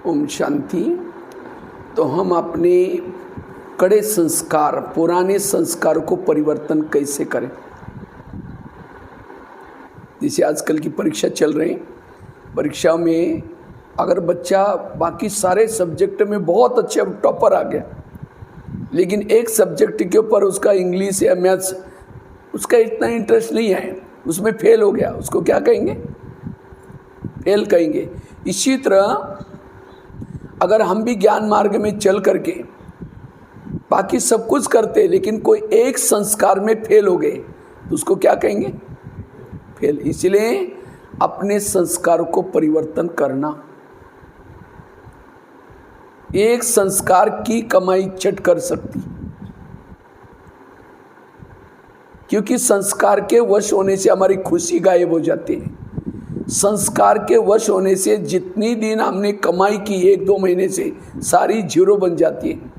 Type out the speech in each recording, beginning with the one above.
ओम शांति। तो हम अपने कड़े संस्कार, पुराने संस्कार को परिवर्तन कैसे करें। जैसे आजकल की परीक्षा चल रही, परीक्षा में अगर बच्चा बाकी सारे सब्जेक्ट में बहुत अच्छा टॉपर आ गया, लेकिन एक सब्जेक्ट के ऊपर उसका इंग्लिश या मैथ्स उसका इतना इंटरेस्ट नहीं है, उसमें फेल हो गया, उसको क्या कहेंगे? फेल कहेंगे। इसी तरह अगर हम भी ज्ञान मार्ग में चल करके बाकी सब कुछ करते लेकिन कोई एक संस्कार में फेल हो गए तो उसको क्या कहेंगे? फेल। इसलिए अपने संस्कार को परिवर्तन करना, एक संस्कार की कमाई चट कर सकती, क्योंकि संस्कार के वश होने से हमारी खुशी गायब हो जाती है। संस्कार के वश होने से जितनी दिन हमने कमाई की 1-2 महीने से सारी जीरो बन जाती है।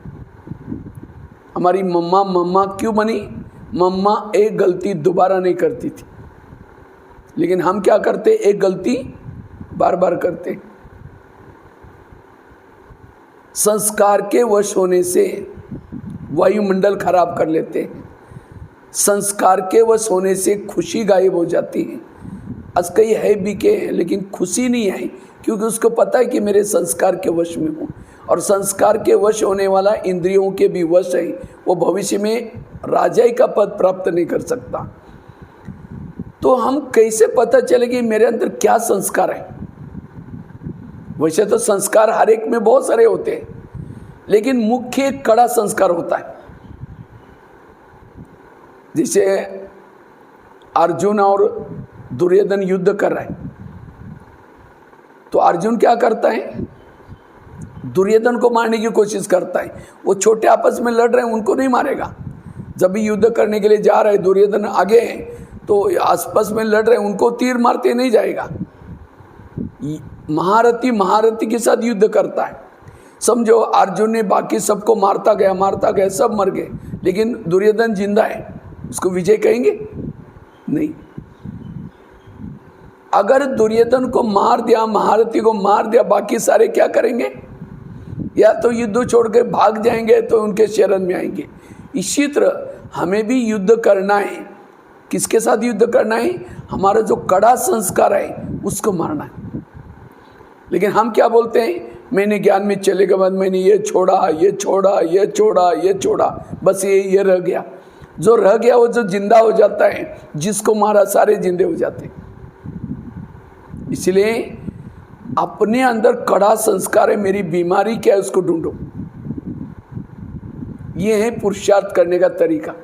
हमारी मम्मा क्यों बनी? मम्मा एक गलती दोबारा नहीं करती थी, लेकिन हम क्या करते? एक गलती बार बार करते। संस्कार के वश होने से वायुमंडल खराब कर लेते हैं। संस्कार के वश होने से खुशी गायब हो जाती है। आज कई है भी के, लेकिन खुशी नहीं आई, क्योंकि उसको पता है कि मेरे संस्कार के वश में हूँ। और संस्कार के वश होने वाला इंद्रियों के भी वश है, वो भविष्य में राजाई का पद प्राप्त नहीं कर सकता। तो हम कैसे पता चले कि मेरे अंदर क्या संस्कार है? वैसे तो संस्कार हर एक में बहुत सारे होते हैं, लेकिन मुख्य कड़ा संस्कार होता है। जैसे अर्जुन और दुर्योधन युद्ध कर रहे हैं, तो अर्जुन क्या करता है? दुर्योधन को मारने की कोशिश करता है। वो छोटे आपस में लड़ रहे हैं, उनको नहीं मारेगा। जब भी युद्ध करने के लिए जा रहे हैं, दुर्योधन आगे हैं, तो आसपास में लड़ रहे हैं, उनको तीर मारते नहीं जाएगा। महारथी के साथ युद्ध करता है। समझो अर्जुन ने बाकी सबको मारता गया, सब मर गए, लेकिन दुर्योधन जिंदा है, उसको विजय कहेंगे? नहीं। अगर दुर्योधन को मार दिया, महारथी को मार दिया, बाकी सारे क्या करेंगे? या तो युद्ध छोड़ के भाग जाएंगे, तो उनके शरण में आएंगे। इसी तरह हमें भी युद्ध करना है। किसके साथ युद्ध करना है? हमारा जो कड़ा संस्कार है उसको मारना है। लेकिन हम क्या बोलते हैं? मैंने ज्ञान में चले के बाद मैंने ये छोड़ा, बस ये रह गया। जो रह गया वो जो जिंदा हो जाता है, जिसको मारा सारे जिंदे हो जाते हैं। इसलिए अपने अंदर कड़ा संस्कार है, मेरी बीमारी क्या है उसको ढूंढो। ये है पुरुषार्थ करने का तरीका।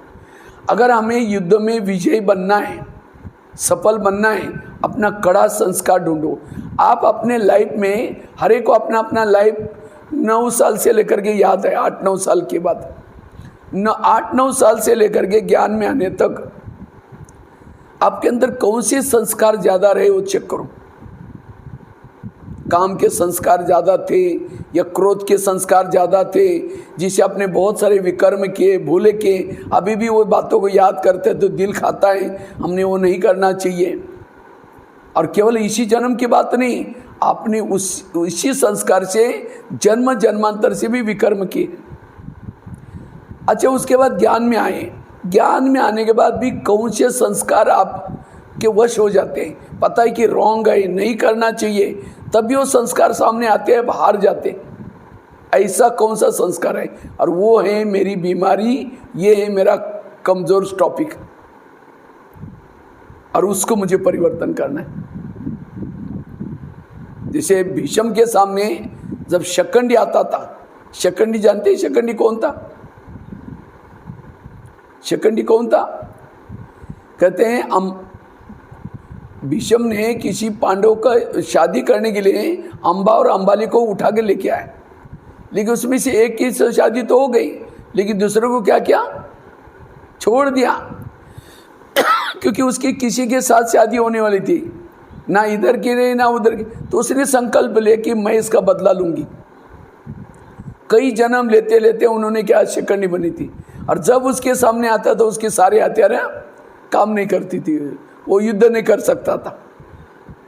अगर हमें युद्ध में विजयी बनना है, सफल बनना है, अपना कड़ा संस्कार ढूंढो। आप अपने लाइफ में हर एक को अपना लाइफ 9 साल से लेकर के याद है, 8-9 साल के बाद 8-9 साल से लेकर के ज्ञान में आने तक आपके अंदर कौन से संस्कार ज़्यादा रहे वो चेक करो। काम के संस्कार ज़्यादा थे या क्रोध के संस्कार ज़्यादा थे, जिसे आपने बहुत सारे विकर्म किए, भूले किए, अभी भी वो बातों को याद करते तो दिल खाता है, हमने वो नहीं करना चाहिए। और केवल इसी जन्म की बात नहीं, आपने उसी संस्कार से जन्म जन्मांतर से भी विकर्म किए। अच्छा, उसके बाद ज्ञान में आए। ज्ञान में आने के बाद भी कौन से संस्कार आप के वश हो जाते हैं? पता है कि रॉन्ग है, नहीं करना चाहिए, तब भी वो संस्कार सामने आते हैं, बाहर जाते। ऐसा कौन सा संस्कार है? और वो है मेरी बीमारी, ये है मेरा कमजोर टॉपिक, और उसको मुझे परिवर्तन करना है। जैसे भीष्म के सामने जब शकंडी आता था, शकंडी जानते हैं शकंडी कौन था? शकंडी कौन था? कहते हैं भीष्म ने किसी पांडव का शादी करने के लिए अंबा और अंबाली को उठा के लेके आए, लेकिन उसमें से एक की शादी तो हो गई, लेकिन दूसरे को क्या किया? छोड़ दिया, क्योंकि उसकी किसी के साथ शादी होने वाली थी, ना इधर की रही ना उधर की। तो उसने संकल्प ले कि मैं इसका बदला लूंगी। कई जन्म लेते लेते उन्होंने क्या शिकंडी बनी थी, और जब उसके सामने आता तो उसके सारे हथियार काम नहीं करती थी, वो युद्ध नहीं कर सकता था।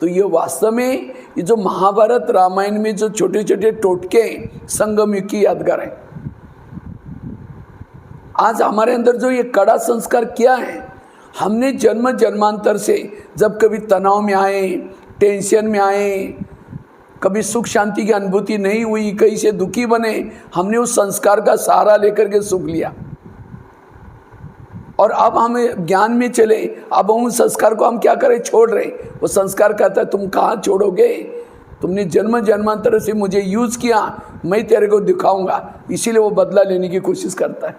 तो ये वास्तव में ये जो महाभारत रामायण में जो छोटे छोटे टोटके संगम युग की यादगार है। आज हमारे अंदर जो ये कड़ा संस्कार क्या है, हमने जन्म जन्मांतर से जब कभी तनाव में आए, टेंशन में आए, कभी सुख शांति की अनुभूति नहीं हुई, कहीं से दुखी बने, हमने उस संस्कार का सहारा लेकर के सुख लिया। और अब हमें ज्ञान में चले, अब उन संस्कार को हम क्या करें, छोड़ रहे। वो संस्कार कहता है तुम कहाँ छोड़ोगे, तुमने जन्म जन्मांतर से मुझे यूज किया, मैं तेरे को दिखाऊंगा। इसीलिए वो बदला लेने की कोशिश करता है।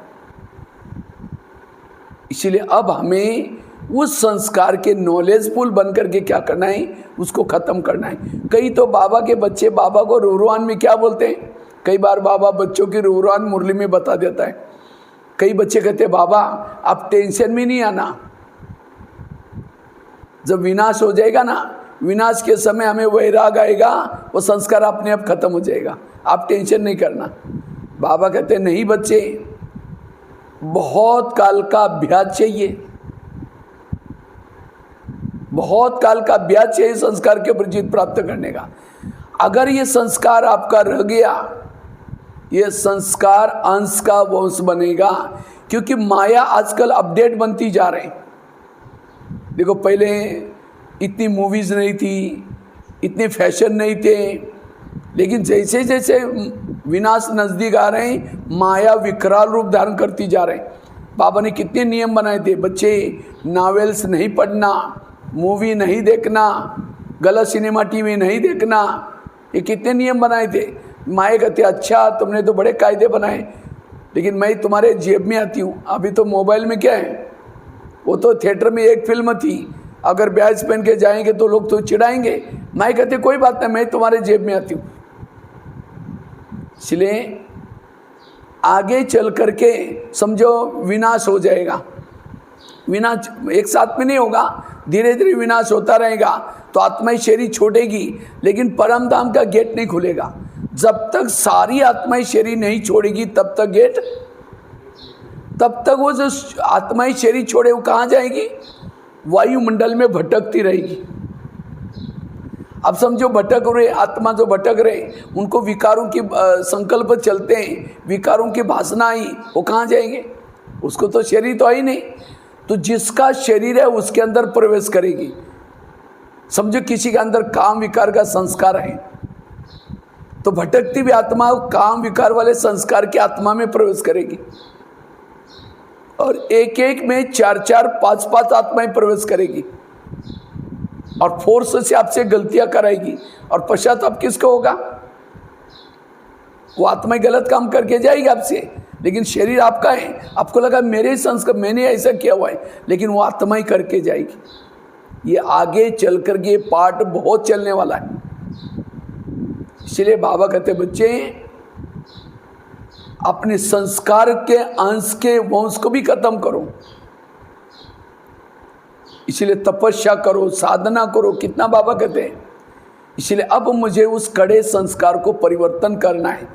इसीलिए अब हमें उस संस्कार के नॉलेजफुल बनकर के क्या करना है, उसको खत्म करना है। कई तो बाबा के बच्चे बाबा को रूहरान में क्या बोलते हैं, कई बार बाबा बच्चों की रूहरान मुरली में बता देता है। कई बच्चे कहते हैं बाबा आप टेंशन में नहीं आना, जब विनाश हो जाएगा ना, विनाश के समय हमें वैराग आएगा, वो संस्कार अपने आप खत्म हो जाएगा, आप टेंशन नहीं करना। बाबा कहते हैं नहीं बच्चे, बहुत काल का अभ्यास चाहिए, बहुत काल का अभ्यास चाहिए संस्कार के ऊपर जीत प्राप्त करने का। अगर ये संस्कार आपका रह गया, ये संस्कार अंश का वंश बनेगा। क्योंकि माया आजकल अपडेट बनती जा रहे हैं। देखो पहले इतनी मूवीज नहीं थी, इतने फैशन नहीं थे, लेकिन जैसे जैसे विनाश नज़दीक आ रहे हैं, माया विकराल रूप धारण करती जा रहे हैं। बाबा ने कितने नियम बनाए थे, बच्चे नॉवेल्स नहीं पढ़ना, मूवी नहीं देखना, गलत सिनेमा टीवी नहीं देखना, ये कितने नियम बनाए थे। माए कहते अच्छा तुमने तो बड़े कायदे बनाए, लेकिन मैं तुम्हारे जेब में आती हूँ। अभी तो मोबाइल में क्या है, वो तो थिएटर में एक फिल्म थी, अगर ब्याज पहन के जाएंगे तो लोग तो चिढ़ाएंगे। माए कहते कोई बात नहीं, मैं तुम्हारे जेब में आती हूँ। इसलिए आगे चल करके समझो विनाश हो जाएगा। विनाश एक साथ में नहीं होगा, धीरे धीरे विनाश होता रहेगा। तो आत्माई शरीर छोड़ेगी, लेकिन परम धाम का गेट नहीं खुलेगा। जब तक सारी आत्माई शरीर नहीं छोड़ेगी तब तक गेट, तब तक वो जो आत्माई शरीर छोड़े वो कहाँ जाएगी, वायुमंडल में भटकती रहेगी। अब समझो भटक रहे, आत्मा जो भटक रहे, उनको विकारों की संकल्प चलते हैं, विकारों की भासना आई, वो कहाँ जाएंगे, उसको तो शरीर तो आई नहीं। तो जिसका शरीर है उसके अंदर प्रवेश करेगी। समझो किसी के अंदर काम विकार का संस्कार है, तो भटकती हुई आत्मा काम विकार वाले संस्कार की आत्मा में प्रवेश करेगी, और एक एक में 4-4, 5-5 आत्माएं प्रवेश करेगी, और फोर्स से आपसे गलतियां कराएगी। और पश्चाताप किसको होगा, वो आत्मा गलत काम करके जाएगी आपसे, लेकिन शरीर आपका है। आपको लगा मेरे संस्कार, मैंने ऐसा किया हुआ है, लेकिन वो आत्मा ही करके जाएगी। ये आगे चल कर के पार्ट बहुत चलने वाला है। इसलिए बाबा कहते बच्चे अपने संस्कार के अंश के वंश को भी खत्म करो। इसलिए तपस्या करो, साधना करो, कितना बाबा कहते हैं। इसलिए अब मुझे उस कड़े संस्कार को परिवर्तन करना है।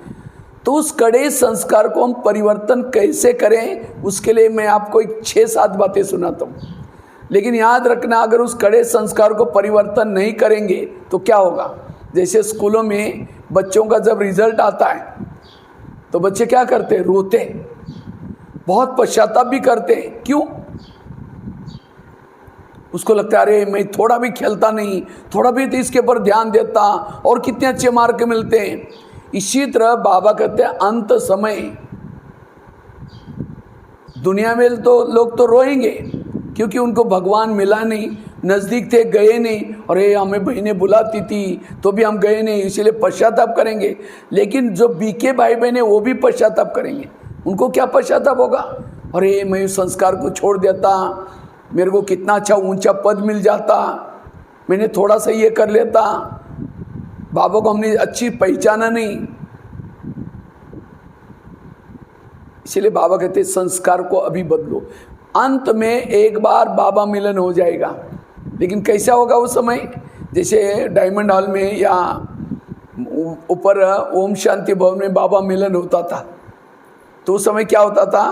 तो उस कड़े संस्कार को हम परिवर्तन कैसे करें, उसके लिए मैं आपको 6-7 बातें सुनाता हूँ। लेकिन याद रखना, अगर उस कड़े संस्कार को परिवर्तन नहीं करेंगे तो क्या होगा। जैसे स्कूलों में बच्चों का जब रिजल्ट आता है तो बच्चे क्या करते हैं, रोते, बहुत पश्चाताप भी करते हैं। क्यों, उसको लगता है अरे मैं थोड़ा भी खेलता नहीं, थोड़ा भी तो इसके ऊपर ध्यान देता, और कितने अच्छे मार्क मिलते हैं। इसी तरह बाबा कहते हैं अंत समय दुनिया में तो लोग तो रोएंगे, क्योंकि उनको भगवान मिला नहीं, नज़दीक थे गए नहीं, और ये हमें बहनें बुलाती थी तो भी हम गए नहीं, इसीलिए पश्चाताप करेंगे। लेकिन जो बीके भाई बहन है वो भी पश्चाताप करेंगे। उनको क्या पश्चाताप होगा, अरे मैं उस संस्कार को छोड़ देता, मेरे को कितना अच्छा ऊंचा पद मिल जाता, मैंने थोड़ा सा ये कर लेता, बाबा को हमने अच्छी पहचाना नहीं। इसलिए बाबा कहते संस्कार को अभी बदलो। अंत में एक बार बाबा मिलन हो जाएगा, लेकिन कैसा होगा उस समय, जैसे डायमंड हॉल में या ऊपर ओम शांति भवन में बाबा मिलन होता था। तो उस समय क्या होता था,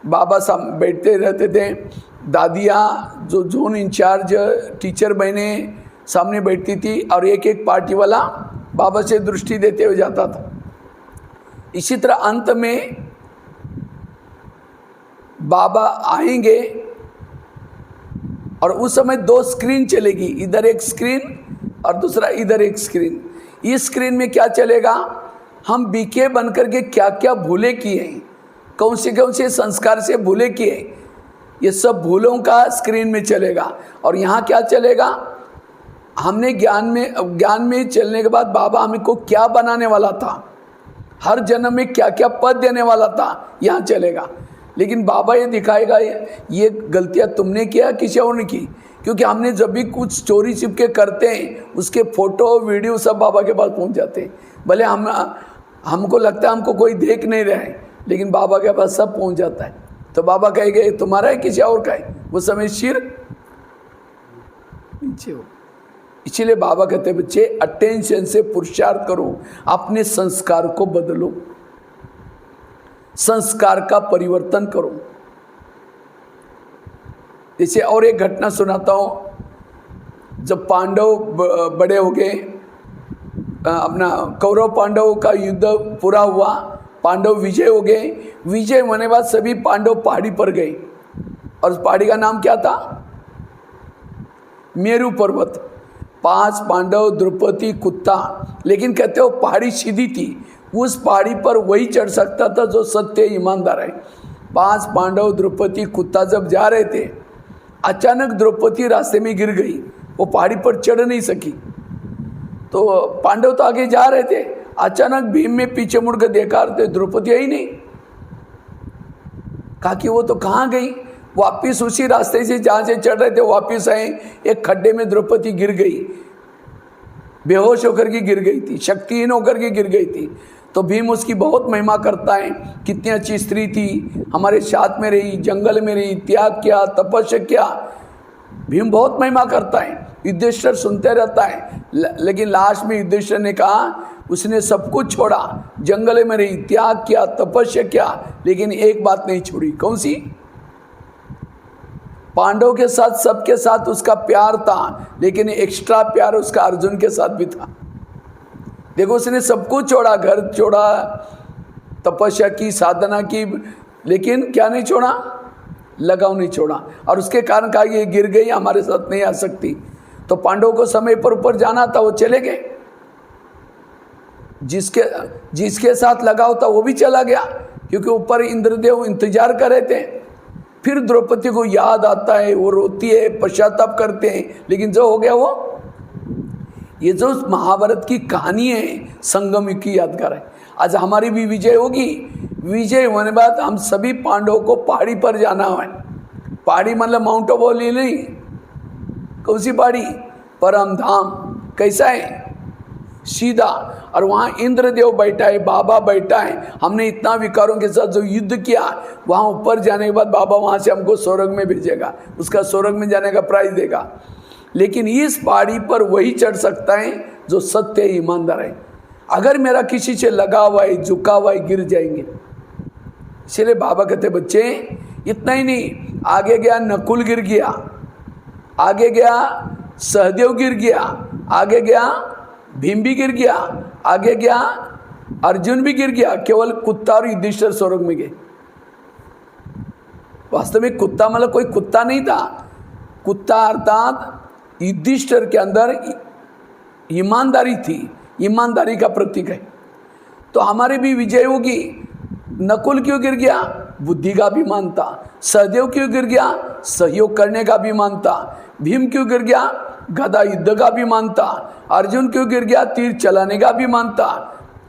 बाबा साहब बैठते रहते थे, दादियाँ जो जोन इंचार्ज टीचर बहने सामने बैठती थी और एक एक पार्टी वाला बाबा से दृष्टि देते हुए जाता था। इसी तरह अंत में बाबा आएंगे और उस समय 2 स्क्रीन चलेगी, इधर एक स्क्रीन और दूसरा इधर एक स्क्रीन। इस स्क्रीन में क्या चलेगा, हम बीके बनकर के क्या क्या भूले किए, कौन से संस्कार से भूले किए, ये सब भूलों का स्क्रीन में चलेगा। और यहाँ क्या चलेगा, हमने ज्ञान में चलने के बाद बाबा हमको क्या बनाने वाला था, हर जन्म में क्या क्या पद देने वाला था, यहाँ चलेगा। लेकिन बाबा ये दिखाएगा ये गलतियाँ तुमने किया, किसी और ने की। क्योंकि हमने जब भी कुछ चोरी छिपके करते हैं उसके फोटो वीडियो सब बाबा के पास पहुंच जाते हैं। भले हमको लगता है हमको कोई देख नहीं रहा है, लेकिन बाबा के पास सब पहुंच जाता है। तो बाबा कहेंगे तुम्हारा है किसी और का है, वो समय सिर नीचे हो। इसलिए बाबा कहते हैं बच्चे अटेंशन से पुरुषार्थ करो, अपने संस्कार को बदलो, संस्कार का परिवर्तन करो। जैसे और एक घटना सुनाता हूं। जब पांडव बड़े हो गए, अपना कौरव पांडव का युद्ध पूरा हुआ, पांडव विजय हो गए। विजय होने के बाद सभी पांडव पहाड़ी पर गए और उस पहाड़ी का नाम क्या था, मेरू पर्वत। 5 पांडव, द्रौपदी, कुत्ता। लेकिन कहते हो पहाड़ी सीधी थी, उस पहाड़ी पर वही चढ़ सकता था जो सत्य ईमानदार है। 5 पांडव, द्रौपदी, कुत्ता जब जा रहे थे, अचानक द्रौपदी रास्ते में गिर गई, वो पहाड़ी पर चढ़ नहीं सकी। तो पांडव तो आगे जा रहे थे, अचानक भीम में पीछे मुड़कर देखा तो द्रौपदी आई नहीं। कहा कि वो तो कहाँ गई। वापिस उसी रास्ते से जहाँ से चढ़ रहे थे वापिस आए, एक खड्डे में द्रौपदी गिर गई, बेहोश होकर के गिर गई थी, शक्तिहीन होकर के गिर गई थी। तो भीम उसकी बहुत महिमा करता है, कितनी अच्छी स्त्री थी, हमारे साथ में रही, जंगल में रही, त्याग किया, तपस्या किया। भीम बहुत महिमा करता है, युधिष्ठिर सुनते रहता है। लेकिन लास्ट में युधिष्ठिर ने कहा उसने सब कुछ छोड़ा, जंगल में रही, त्याग किया, तपस्या किया, लेकिन एक बात नहीं छोड़ी। कौन सी? पांडव के साथ सबके साथ उसका प्यार था, लेकिन एक्स्ट्रा प्यार उसका अर्जुन के साथ भी था। देखो उसने सब कुछ छोड़ा, घर छोड़ा, तपस्या की, साधना की, लेकिन क्या नहीं छोड़ा, लगाव नहीं छोड़ा। और उसके कारण कहा ये गिर गई, हमारे साथ नहीं आ सकती। तो पांडवों को समय पर ऊपर जाना था, वो चले गए। जिसके साथ लगाव था वो भी चला गया, क्योंकि ऊपर इंद्रदेव इंतजार कर रहे थे। फिर द्रौपदी को याद आता है, वो रोती है, पश्चाताप करते हैं, लेकिन जो हो गया वो, ये जो महाभारत की कहानी है संगम की यादगार है। आज हमारी भी विजय होगी, विजय होने बाद हम सभी पांडवों को पहाड़ी पर जाना है। पहाड़ी मतलब माउंट आबू नहीं, कौन सी पहाड़ी? परम धाम। कैसा है? सीधा। और वहाँ इंद्रदेव बैठा है, बाबा बैठा है। हमने इतना विकारों के साथ जो युद्ध किया, वहाँ ऊपर जाने के बाद बाबा वहाँ से हमको स्वर्ग में भेजेगा, उसका स्वर्ग में जाने का प्राइज देगा। लेकिन इस पहाड़ी पर वही चढ़ सकता है जो सत्य ईमानदार है। अगर मेरा किसी से लगा हुआ है, झुका हुआ है, गिर जाएंगे। इसलिए बाबा कहते बच्चे इतना ही नहीं, आगे गया नकुल गिर गया, आगे गया सहदेव गिर गया, आगे गया भीम भी गिर गया, आगे गया अर्जुन भी गिर गया, केवल कुत्ता और युधिष्ठिर स्वर्ग में गए। वास्तव में कुत्ता मतलब कोई कुत्ता नहीं था, कुत्ता अर्थात युधिष्ठिर के अंदर ईमानदारी थी, ईमानदारी का प्रतीक है। तो हमारी भी विजय होगी। नकुल क्यों गिर गया? बुद्धि का अभिमान था। सहदेव क्यों गिर गया? सहयोग करने का अभिमान था। भीम क्यों गिर गया? गदा युद्ध का अभिमान था। अर्जुन क्यों गिर गया? तीर चलाने का अभिमान था।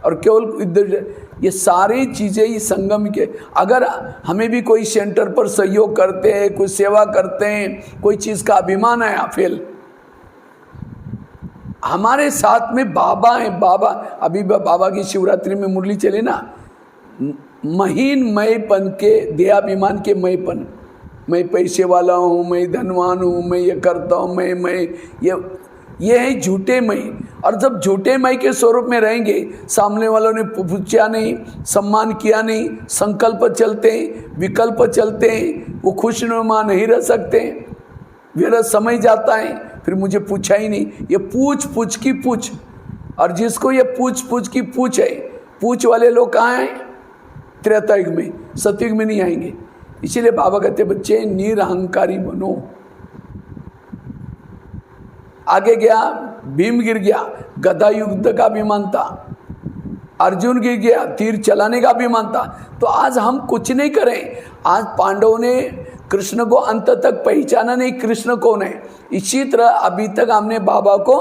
और केवल युद्ध, ये सारी चीज़ें इस संगम के, अगर हमें भी कोई सेंटर पर सहयोग करते हैं, कोई सेवा करते हैं, कोई चीज़ का अभिमान है, फेल। हमारे साथ में बाबा है, बाबा अभी बाबा की शिवरात्रि में मुरली चले ना, महीन मयपन के, देहाभिमान के मयपन, मैं पैसे वाला हूँ, मैं धनवान हूँ, मैं ये करता हूँ, मैं ये है झूठे मई। और जब झूठे मई के स्वरूप में रहेंगे, सामने वालों ने पूछा नहीं, सम्मान किया नहीं, संकल्प चलते हैं, विकल्प चलते हैं, वो खुशनुमा नहीं रह सकते, विरह समय जाता है, फिर मुझे पूछा ही नहीं। ये पूछ पूछ की पूछ, और जिसको ये पूछ पूछ की पूछ है, पूछ वाले लोग कहाँ हैं? त्रेता युग में, सतयुग में नहीं आएंगे। इसीलिए बाबा कहते बच्चे निरहंकारी बनो। आगे गया, भीम गिर गया, गदा युद्ध का अभिमान था। अर्जुन गिर गया, तीर चलाने का अभिमान था। तो आज हम कुछ नहीं करें। आज पांडवों ने कृष्ण को अंत तक पहचाना नहीं, कृष्ण कौन है। इसी तरह अभी तक हमने बाबा को,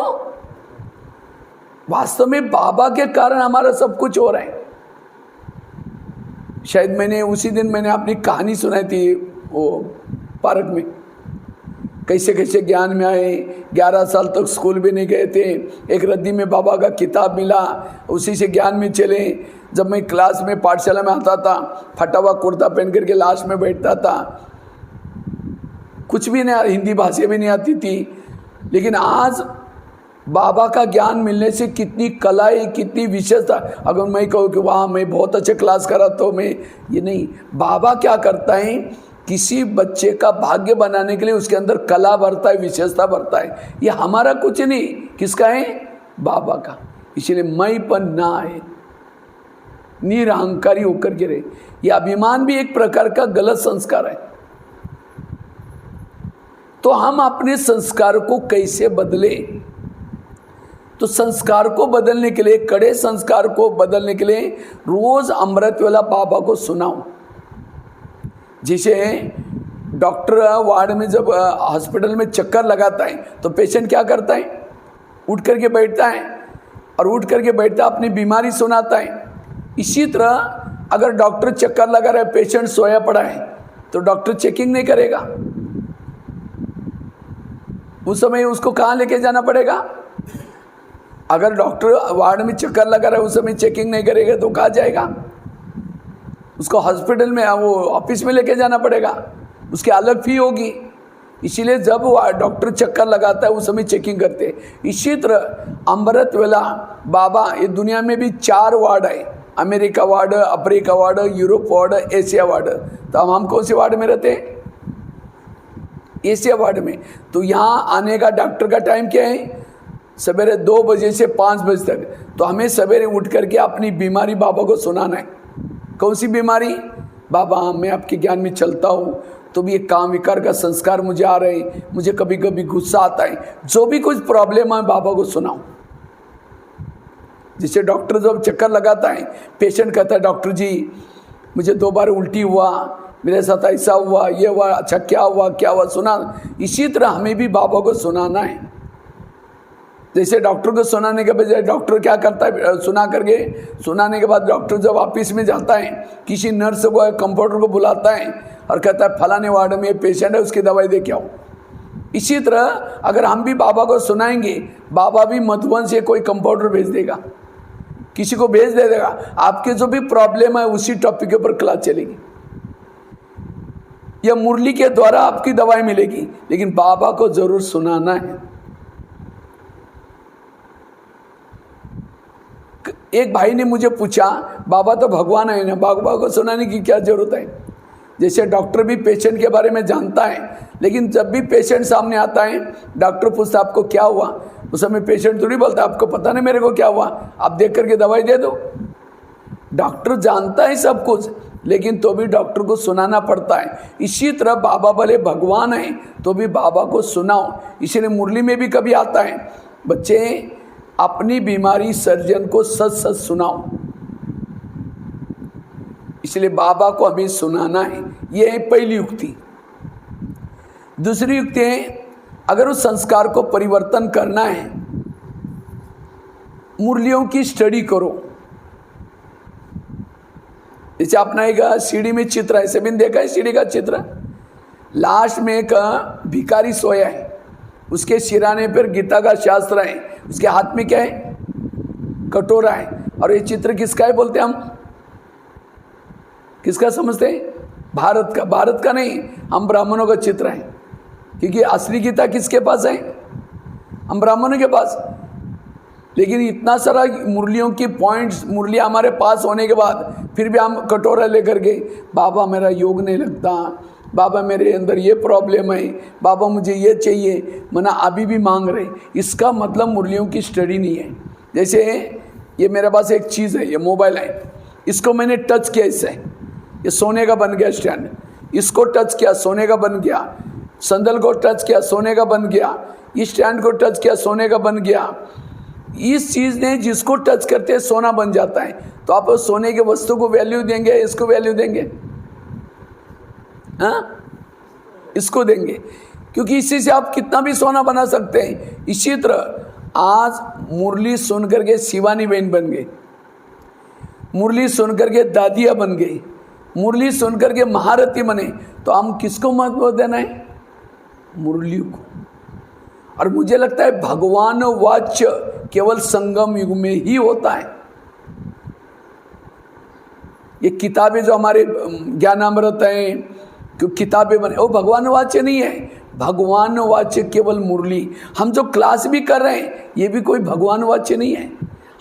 वास्तव में बाबा के कारण हमारा सब कुछ हो रहा है। शायद मैंने उसी दिन मैंने अपनी कहानी सुनाई थी वो पार्क में, कैसे कैसे ज्ञान में आए। 11 साल तक स्कूल भी नहीं गए थे, एक रद्दी में बाबा का किताब मिला, उसी से ज्ञान में चले। जब मैं क्लास में पाठशाला में आता था, फटा हुआ कुर्ता पहन करके लास्ट में बैठता था, कुछ भी नहीं, हिंदी भाषा भी नहीं आती थी। लेकिन आज बाबा का ज्ञान मिलने से कितनी कलाएं, कितनी विशेषता। अगर मैं कहूँ कि वाह मैं बहुत अच्छे क्लास करा, तो मैं ये नहीं। बाबा क्या करता है, किसी बच्चे का भाग्य बनाने के लिए उसके अंदर कला भरता है, विशेषता भरता है। ये हमारा कुछ नहीं, किसका है? बाबा का। इसलिए मैंपन ना आए, निरहंकारी होकर के रहे। ये अभिमान भी एक प्रकार का गलत संस्कार है। तो हम अपने संस्कार को कैसे बदले? तो संस्कार को बदलने के लिए, कड़े संस्कार को बदलने के लिए रोज अमृत वेला बाबा को सुनाओ। जिसे डॉक्टर वार्ड में जब हॉस्पिटल में चक्कर लगाता है तो पेशेंट क्या करता है? उठ करके बैठता है, और उठ करके बैठता अपनी बीमारी सुनाता है। इसी तरह अगर डॉक्टर चक्कर लगा रहा है, पेशेंट सोया पड़ा है, तो डॉक्टर चेकिंग नहीं करेगा। उस समय उसको कहाँ लेके जाना पड़ेगा? अगर डॉक्टर वार्ड में चक्कर लगा रहा है, उस समय चेकिंग नहीं करेगा तो कहाँ जाएगा? उसको हॉस्पिटल में, वो ऑफिस में लेके जाना पड़ेगा, उसकी अलग फी होगी। इसीलिए जब डॉक्टर चक्कर लगाता है उस समय चेकिंग करते हैं। इसी तरह अमृत वेला बाबा, ये दुनिया में भी 4 वार्ड है, America ward, Africa ward, Europe ward, Asia ward. तो हम कौन से वार्ड में रहते हैं? एशिया वार्ड में। तो यहाँ आने का डॉक्टर का टाइम क्या है? सवेरे 2 बजे से 5 बजे तक। तो हमें सवेरे उठ करके अपनी बीमारी बाबा को सुनाना है। कौन सी बीमारी? बाबा मैं आपके ज्ञान में चलता हूँ, तो भी एक काम विकार का संस्कार मुझे आ रहे हैं, मुझे कभी कभी गुस्सा आता है, जो भी कुछ प्रॉब्लम है बाबा को सुनाओ। जिससे डॉक्टर जब चक्कर लगाता है, पेशेंट कहता है डॉक्टर जी मुझे 2 बार उल्टी हुआ, मेरे साथ ऐसा हुआ, ये हुआ, अच्छा क्या हुआ क्या हुआ, सुना। इसी तरह हमें भी बाबा को सुनाना है। जैसे डॉक्टर को सुनाने के बजाय डॉक्टर क्या करता है, सुनाने के बाद डॉक्टर जब ऑफिस में जाता है, किसी नर्स को, कंपाउंडर को बुलाता है और कहता है फलाने वार्ड में ये पेशेंट है, उसकी दवाई दे के आओ। इसी तरह अगर हम भी बाबा को सुनाएंगे, बाबा भी मधुबन से कोई कंपाउंडर भेज देगा, किसी को भेज दे देगा, आपके जो भी प्रॉब्लम है उसी टॉपिक के ऊपर क्लास चलेगी, या मुरली के द्वारा आपकी दवाई मिलेगी। लेकिन बाबा को जरूर सुनाना है। एक भाई ने मुझे पूछा, बाबा तो भगवान है ना, बाबा को सुनाने की क्या जरूरत है? जैसे डॉक्टर भी पेशेंट के बारे में जानता है, लेकिन जब भी पेशेंट सामने आता है, डॉक्टर पूछता आपको क्या हुआ, उस समय पेशेंट थोड़ी बोलता आपको पता नहीं मेरे को क्या हुआ, आप देख करके दवाई दे दो। डॉक्टर जानता है सब कुछ, लेकिन तो भी डॉक्टर को सुनाना पड़ता है। इसी तरह बाबा भले भगवान है तो भी बाबा को सुनाओ। इसलिए मुरली में भी कभी आता है, बच्चे अपनी बीमारी सर्जन को सच सच सुनाओ। इसलिए बाबा को हमें सुनाना है। यह है पहली युक्ति। दूसरी युक्ति है, अगर उस संस्कार को परिवर्तन करना है, मुरलियों की स्टडी करो। जैसे अपना एक सीढ़ी में चित्र है, सभी ने देखा है सीढ़ी का चित्र। लास्ट में एक भिखारी सोया है, उसके सिराने पर गीता का शास्त्र है, उसके हाथ में क्या है? कटोरा है। और ये चित्र किसका है बोलते हैं हम? किसका समझते हैं? भारत का। भारत का नहीं, हम ब्राह्मणों का चित्र है, क्योंकि असली गीता किसके पास है? हम ब्राह्मणों के पास। लेकिन इतना सारा मुरलियों की पॉइंट्स, मुरलियाँ हमारे पास होने के बाद फिर भी हम कटोरा लेकर के, बाबा मेरा योग नहीं लगता, बाबा मेरे अंदर ये प्रॉब्लम है, बाबा मुझे ये चाहिए, मना अभी भी मांग रहे। इसका मतलब मुरलियों की स्टडी नहीं है। जैसे ये मेरे पास एक चीज़ है, ये मोबाइल है, इसको मैंने टच किया, इससे ये सोने का बन गया स्टैंड, इसको टच किया सोने का बन गया, संदल को टच किया सोने का बन गया, इस स्टैंड को टच किया सोने का बन गया। इस चीज़ ने जिसको टच करते हैं सोना बन जाता है। तो आप सोने के वस्तु को वैल्यू देंगे, इसको वैल्यू देंगे? हाँ, इसको देंगे, क्योंकि इसी से आप कितना भी सोना बना सकते हैं। इसी तरह आज मुरली सुन करके शिवानी बहन बन गई, मुरली सुन करके दादिया बन गई, मुरली सुन करके महारथी बने, तो हम किसको महत्व देना है? मुरली को। और मुझे लगता है भगवान वाच्य केवल संगम युग में ही होता है। ये किताबें जो हमारे ज्ञानामृत हैं, क्यों किताबें बने, वो भगवान वाच्य नहीं है। भगवान वाच्य केवल मुरली। हम जो क्लास भी कर रहे हैं ये भी कोई भगवान वाच्य नहीं है।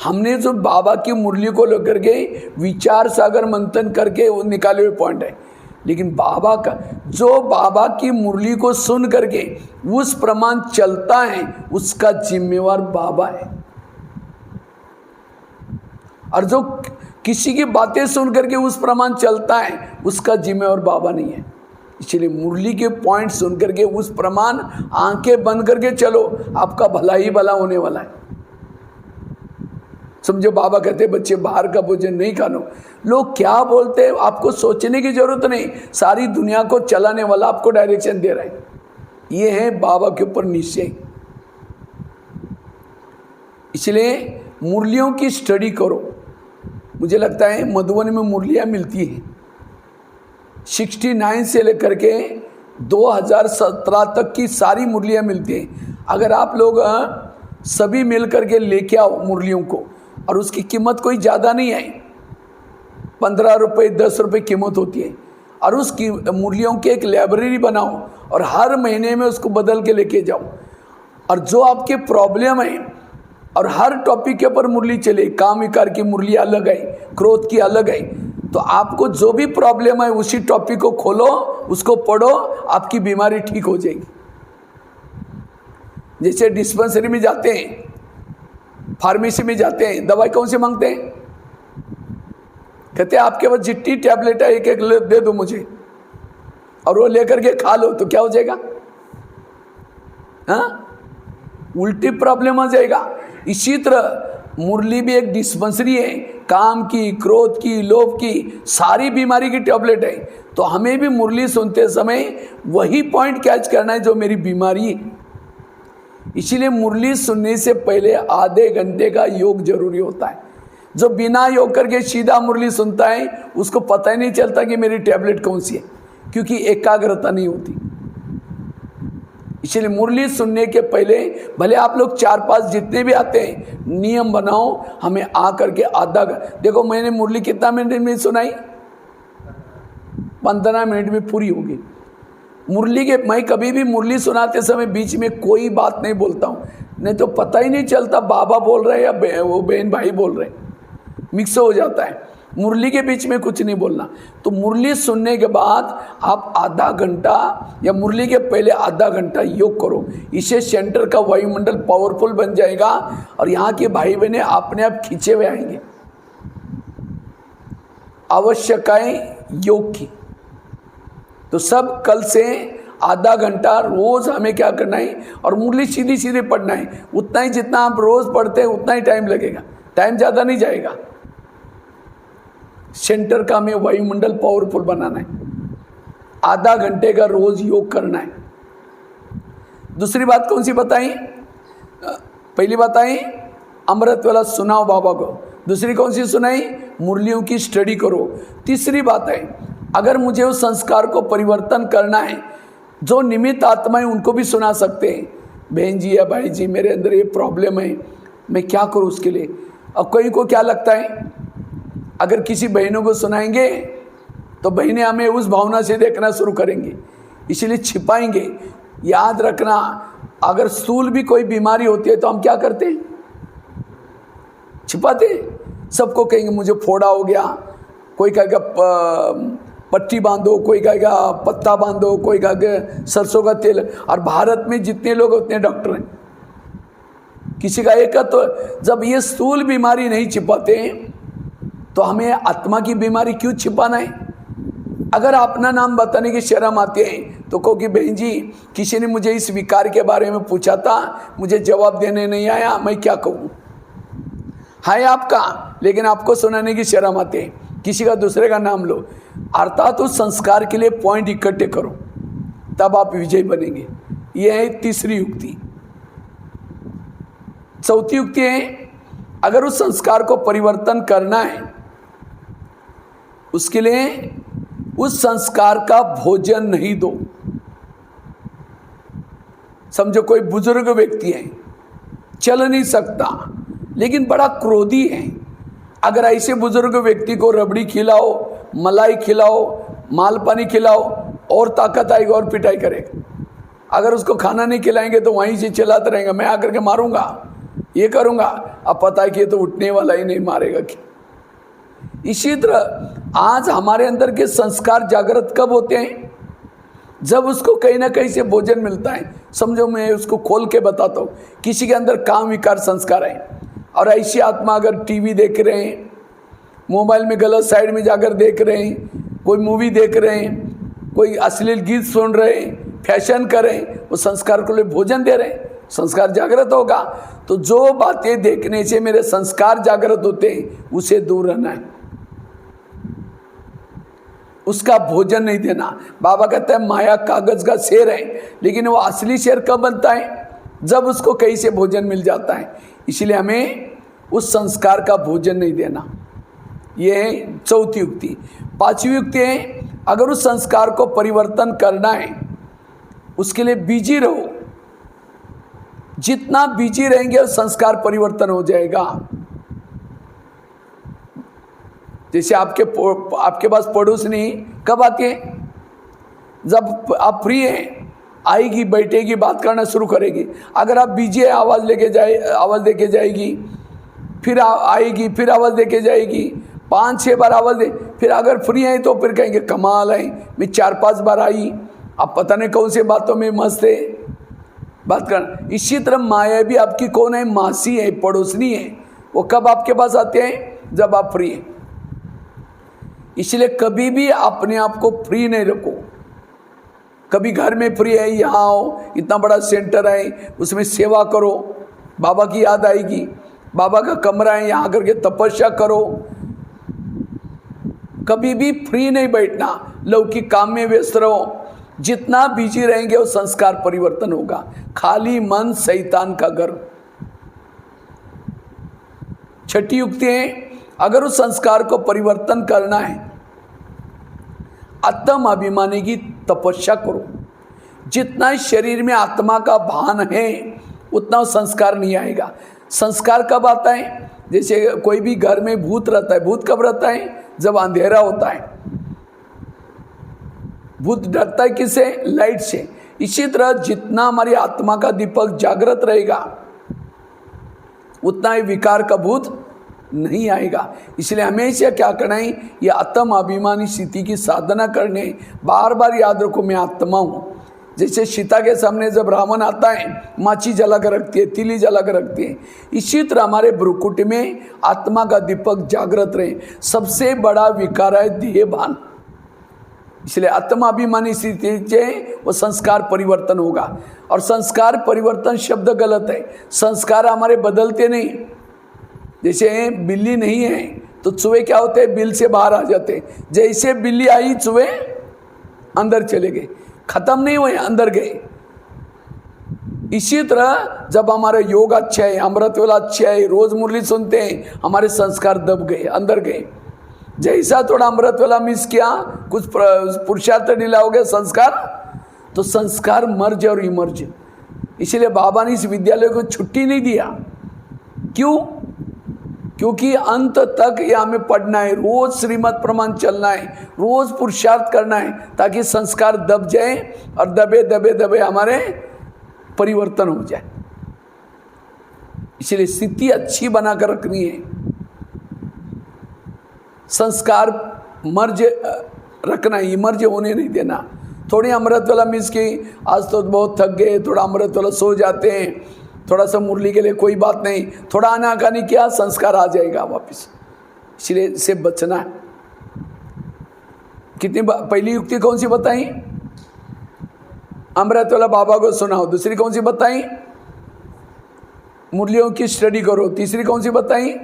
हमने जो बाबा की मुरली को लेकर के विचार सागर मंथन करके वो निकाले हुए पॉइंट है, लेकिन बाबा का जो बाबा की मुरली को सुन करके उस प्रमाण चलता है उसका जिम्मेवार बाबा है। और जो किसी की बातें सुन करके उस प्रमाण चलता है उसका जिम्मेवार बाबा नहीं है। इसलिए मुरली के पॉइंट सुन करके उस प्रमाण आंखें बंद करके चलो, आपका भला ही भला होने वाला है। समझो, बाबा कहते बच्चे बाहर का भोजन नहीं खानो। लोग क्या बोलते हैं आपको सोचने की जरूरत नहीं, सारी दुनिया को चलाने वाला आपको डायरेक्शन दे रहा है। ये है बाबा के ऊपर निश्चय। इसलिए मुरलियों की स्टडी करो। मुझे लगता है मधुबनी में मुरलियाँ मिलती हैं 69 से लेकर के 2017 तक की सारी मुरलियाँ मिलती हैं। अगर आप लोग सभी मिल करके लेके आओ मुरलियों को, और उसकी कीमत कोई ज़्यादा नहीं है, 15 रुपये 10 रुपये कीमत होती है। और उसकी मुरलियों की एक लाइब्रेरी बनाओ और हर महीने में उसको बदल के लेके जाओ। और जो आपके प्रॉब्लम है, और हर टॉपिक के ऊपर मुरली चले, काम विकार की मुरली अलग है, क्रोध की अलग है, तो आपको जो भी प्रॉब्लम है उसी टॉपिक को खोलो, उसको पढ़ो, आपकी बीमारी ठीक हो जाएगी। जैसे डिस्पेंसरी में जाते हैं, फार्मेसी में जाते हैं, दवाई कौन सी मांगते हैं? कहते हैं आपके पास जितनी टैबलेट है एक एक दे दो मुझे, और वो लेकर के खा लो, तो क्या हो जाएगा? हाँ, उल्टी प्रॉब्लम आ जाएगा। इसी तरह मुरली भी एक डिस्पेंसरी है, काम की, क्रोध की, लोभ की, सारी बीमारी की टैबलेट है। तो हमें भी मुरली सुनते समय वही पॉइंट कैच करना है जो मेरी बीमारी है। इसीलिए मुरली सुनने से पहले आधे घंटे का योग जरूरी होता है। जो बिना योग करके सीधा मुरली सुनता है उसको पता ही नहीं चलता कि मेरी टैबलेट कौन सी है, क्योंकि एकाग्रता नहीं होती। इसलिए मुरली सुनने के पहले भले आप लोग 4-5 जितने भी आते हैं, नियम बनाओ, हमें आ करके आधा। देखो मैंने मुरली कितना मिनट में सुनाई? 15 मिनट में पूरी होगी मुरली के। मैं कभी भी मुरली सुनाते समय बीच में कोई बात नहीं बोलता हूँ, नहीं तो पता ही नहीं चलता बाबा बोल रहे हैं या वो बहन भाई बोल रहे हैं, मिक्स हो जाता है। मुरली के बीच में कुछ नहीं बोलना। तो मुरली सुनने के बाद आप आधा घंटा या मुरली के पहले आधा घंटा योग करो। इससे सेंटर का वायुमंडल पावरफुल बन जाएगा और यहाँ के भाई बहने अपने आप खींचे हुए आएंगे। आवश्यकताएं योग की, तो सब कल से आधा घंटा रोज हमें क्या करना है, और मुरली सीधी सीधे पढ़ना है। उतना ही जितना आप रोज पढ़ते हैं उतना ही टाइम लगेगा, टाइम ज़्यादा नहीं जाएगा। सेंटर का हमें वायुमंडल पावरफुल बनाना है, आधा घंटे का रोज योग करना है। दूसरी बात कौन सी बताई? पहली बताई अमृत वाला सुनाओ बाबा को, दूसरी कौन सी सुनाई? मुरलियों की स्टडी करो। तीसरी बात है, अगर मुझे उस संस्कार को परिवर्तन करना है, जो निमित्त आत्मा है उनको भी सुना सकते हैं। बहन जी या भाई जी, मेरे अंदर ये प्रॉब्लम है, मैं क्या करूँ उसके लिए? अब कई को क्या लगता है, अगर किसी बहनों को सुनाएंगे तो बहनें हमें उस भावना से देखना शुरू करेंगी, इसलिए छिपाएंगे। याद रखना, अगर स्थूल भी कोई बीमारी होती है तो हम क्या करते हैं? छिपाते। सबको कहेंगे मुझे फोड़ा हो गया, कोई कहेगा पट्टी बांधो, कोई कहेगा पत्ता बांधो, कोई कहेगा सरसों का तेल। और भारत में जितने लोग उतने डॉक्टर हैं, किसी का एक। तो जब ये स्थूल बीमारी नहीं छिपाते तो हमें आत्मा की बीमारी क्यों छिपाना है? अगर अपना नाम बताने की शर्म आती है तो कहो कि बहन जी किसी ने मुझे इस विकार के बारे में पूछा था, मुझे जवाब देने नहीं आया, मैं क्या कहूँ? है आपका, लेकिन आपको सुनाने की शर्म आती है। किसी का दूसरे का नाम लो, अर्थात उस संस्कार के लिए पॉइंट इकट्ठे करो, तब आप विजयी बनेंगे। यह है तीसरी युक्ति। चौथी युक्ति है, अगर उस संस्कार को परिवर्तन करना है, उसके लिए उस संस्कार का भोजन नहीं दो। समझो कोई बुजुर्ग व्यक्ति है, चल नहीं सकता लेकिन बड़ा क्रोधी है। अगर ऐसे बुजुर्ग व्यक्ति को रबड़ी खिलाओ, मलाई खिलाओ, माल पानी खिलाओ, और ताकत आएगी और पिटाई करेगा। अगर उसको खाना नहीं खिलाएंगे तो वहीं से चिल्लाता रहेगा, मैं आकर के मारूंगा, ये करूंगा। अब पता है कि ये तो उठने वाला ही नहीं, मारेगा क्या? इसी तरह आज हमारे अंदर के संस्कार जागृत कब होते हैं? जब उसको कहीं ना कहीं से भोजन मिलता है। समझो मैं उसको खोल के बताता हूँ, किसी के अंदर काम विकार संस्कार है, और ऐसी आत्मा अगर टीवी देख रहे हैं, मोबाइल में गलत साइड में जाकर देख रहे हैं, कोई मूवी देख रहे हैं, कोई अश्लील गीत सुन रहे हैं, फैशन कर रहे हैं, वो संस्कार को लिए भोजन दे रहे हैं, संस्कार जागृत होगा। तो जो बातें देखने से मेरे संस्कार जागृत होते हैं उसे दूर रहना है, उसका भोजन नहीं देना। बाबा कहते हैं माया कागज का शेर है, लेकिन वो असली शेर कब बनता है? जब उसको कहीं से भोजन मिल जाता है। इसलिए हमें उस संस्कार का भोजन नहीं देना। ये है चौथी युक्ति। पांचवी युक्ति है, अगर उस संस्कार को परिवर्तन करना है, उसके लिए बिजी रहो। जितना बिजी रहेंगे उस संस्कार परिवर्तन हो जाएगा। जैसे आपके पास पड़ोसनी कब आती है? जब आप फ्री हैं, आएगी, बैठेगी, बात करना शुरू करेगी। अगर आप बिजी है, आवाज़ देके जाएगी, फिर आएगी, फिर आवाज़ देके जाएगी, 5-6 बार आवाज़ दे। फिर अगर फ्री है तो फिर कहेंगे कमाल है, मैं 4-5 बार आई, आप पता नहीं कौन से बातों में मस्त है, बात करना। इसी तरह माया भी आपकी कौन है? मासी है, पड़ोसनी है। वो कब आपके पास आते हैं? जब आप फ्री हैं। इसलिए कभी भी अपने आप को फ्री नहीं रखो। कभी घर में फ्री है, यहाँ आओ, इतना बड़ा सेंटर है, उसमें सेवा करो, बाबा की याद आएगी, बाबा का कमरा है, यहाँ करके तपस्या करो। कभी भी फ्री नहीं बैठना, लौकिक काम में व्यस्त रहो। जितना बिजी रहेंगे वो संस्कार परिवर्तन होगा। खाली मन शैतान का घर। छठी युक्ति है, अगर उस संस्कार को परिवर्तन करना है, आत्म अभिमानी की तपस्या करो। जितना शरीर में आत्मा का भान है उतना संस्कार नहीं आएगा। संस्कार कब आता है? जैसे कोई भी घर में भूत रहता है। भूत कब रहता है? जब अंधेरा होता है। भूत डरता है किससे? लाइट से। इसी तरह जितना हमारी आत्मा का दीपक जागृत रहेगा उतना ही विकार का भूत नहीं आएगा। इसलिए हमेशा क्या करना है? ये आत्म अभिमानी स्थिति की साधना करने, बार बार याद रखो मैं आत्मा हूँ। जैसे सीता के सामने जब रावण आता है, माची जला कर रखती है, तिली जला कर रखती है। इसी तरह हमारे भ्रुकुट में आत्मा का दीपक जागृत रहे। सबसे बड़ा विकार है देहभान। इसलिए आत्माभिमानी स्थिति से वो संस्कार परिवर्तन होगा। और संस्कार परिवर्तन शब्द गलत है। संस्कार हमारे बदलते नहीं। जैसे बिल्ली नहीं है तो चूहे क्या होते हैं? बिल से बाहर आ जाते हैं। जैसे बिल्ली आई, चूहे अंदर चले गए, खत्म नहीं हुए, अंदर गए। इसी तरह जब हमारा योग अच्छा है, अमृत वेला अच्छा है, रोज मुरली सुनते हैं, हमारे संस्कार दब गए, अंदर गए। जैसा थोड़ा अमृत वेला मिस किया, कुछ पुरुषार्थ ढीला हो गया संस्कार, तो संस्कार मर्ज और इमर्ज। इसलिए बाबा ने इस विद्यालय को छुट्टी नहीं दिया। क्यों? क्योंकि अंत तक ये हमें पढ़ना है, रोज श्रीमत प्रमाण चलना है, रोज पुरुषार्थ करना है, ताकि संस्कार दब जाए और दबे दबे दबे हमारे परिवर्तन हो जाए। इसलिए स्थिति अच्छी बनाकर रखनी है। संस्कार मर्ज रखना, इमर्ज होने नहीं देना। थोड़ी अमृत वाला मिस की, आज तो बहुत थक गए, थोड़ा अमृत वाला सो जाते हैं, थोड़ा सा मुरली के लिए कोई बात नहीं, थोड़ा आनाकानी किया संस्कार आ जाएगा वापस, इसलिए से बचना है। कितनी पहली युक्ति कौन सी बताई? अमृत वाला बाबा को सुनाओ। दूसरी कौन सी बताई? मुरलियों की स्टडी करो। तीसरी कौन सी बताई?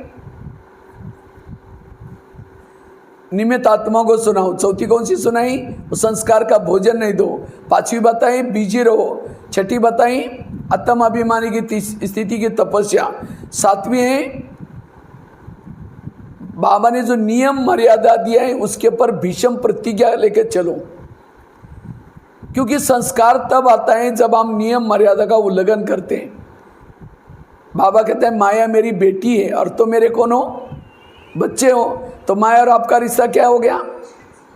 निमित्त आत्मा को सुनाओ। चौथी कौन सी सुनाई? संस्कार का भोजन नहीं दो। पांचवी बताई बिजी रहो। छठी बताई आत्म अभिमानी की स्थिति की तपस्या। सातवीं है बाबा ने जो नियम मर्यादा दिया है उसके पर भीषम प्रतिज्ञा लेकर चलो, क्योंकि संस्कार तब आता है जब हम नियम मर्यादा का उल्लंघन करते हैं। बाबा कहते हैं माया मेरी बेटी है और तो मेरे कौन हो? बच्चे हो। तो माया और आपका रिश्ता क्या हो गया?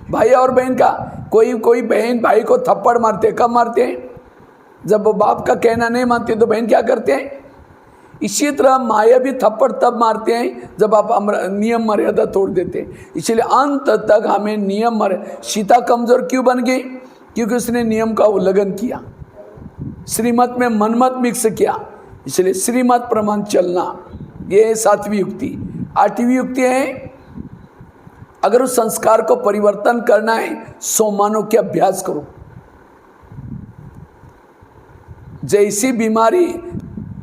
भाई और बहन का। कोई बहन भाई को थप्पड़ मारते, कब मारते हैं? जब वो बाप का कहना नहीं मानते तो बहन क्या करते हैं? इसी तरह माया भी थप्पड़ तब मारते हैं जब आप नियम मर्यादा तोड़ देते हैं। इसलिए अंत तक हमें नियम सीता कमजोर क्यों बन गई? क्योंकि उसने नियम का उल्लंघन किया, श्रीमत में मनमत मिक्स किया। इसलिए श्रीमत प्रमाण चलना, ये सातवीं युक्ति। आठवीं युक्ति है अगर उस संस्कार को परिवर्तन करना है सोमानों के अभ्यास करो। जैसी बीमारी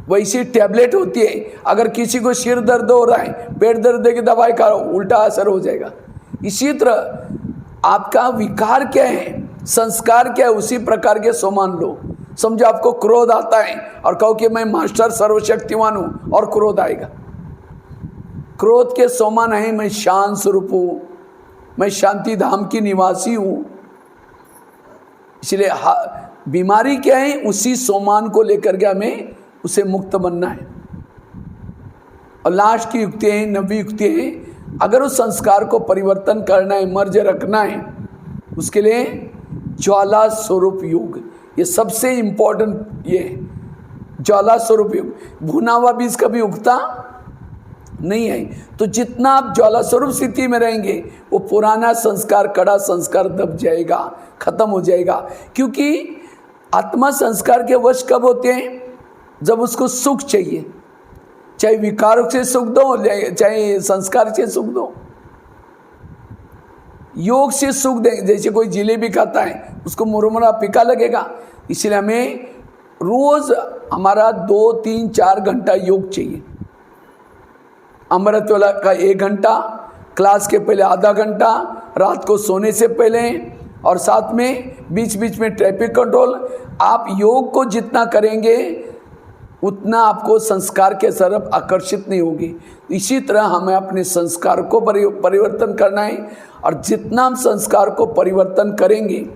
वैसी टैबलेट होती है। अगर किसी को सिर दर्द हो रहा है, पेट दर्द की दवाई खाओ, उल्टा असर हो जाएगा। इसी तरह आपका विकार क्या है, संस्कार क्या है, उसी प्रकार के सोमान लो। समझो आपको क्रोध आता है और कहो कि मैं मास्टर सर्वशक्तिमान हूं, और क्रोध आएगा। क्रोध के सोमान है मैं शांत स्वरूप हूं, मैं शांति धाम की निवासी हूं। इसलिए बीमारी क्या है, उसी सोमान को लेकर के हमें उसे मुक्त बनना है। और लास्ट की युक्ति है, नवी युक्ति है, अगर उस संस्कार को परिवर्तन करना है, मर्ज रखना है, उसके लिए ज्वाला स्वरूप योग, ये सबसे इंपॉर्टेंट। ये ज्वाला स्वरूप योग, भुना हुआ बीज कभी उगता नहीं है। तो जितना आप ज्वाला स्वरूप स्थिति में रहेंगे वो पुराना संस्कार, कड़ा संस्कार दब जाएगा, खत्म हो जाएगा। क्योंकि आत्मा संस्कार के वश कब होते हैं? जब उसको सुख चाहिए, चाहे विकार से सुख दो, चाहे संस्कार से सुख दो, योग से सुख दे। जैसे कोई जिलेबी खाता है उसको मुरमुरा फीका लगेगा। इसलिए हमें रोज हमारा 2, 3, 4 घंटा योग चाहिए। अमृत वाला का 1 घंटा, क्लास के पहले आधा घंटा, रात को सोने से पहले, और साथ में बीच बीच में ट्रैफिक कंट्रोल। आप योग को जितना करेंगे उतना आपको संस्कार के तरफ आकर्षित नहीं होगी। इसी तरह हमें अपने संस्कार को परिवर्तन करना है, और जितना हम संस्कार को परिवर्तन करेंगे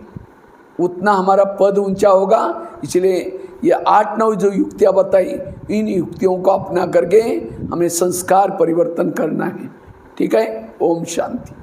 उतना हमारा पद ऊंचा होगा। इसलिए ये 8-9 जो युक्तियाँ बताई, इन युक्तियों को अपना करके हमें संस्कार परिवर्तन करना है। ठीक है। ओम शांति।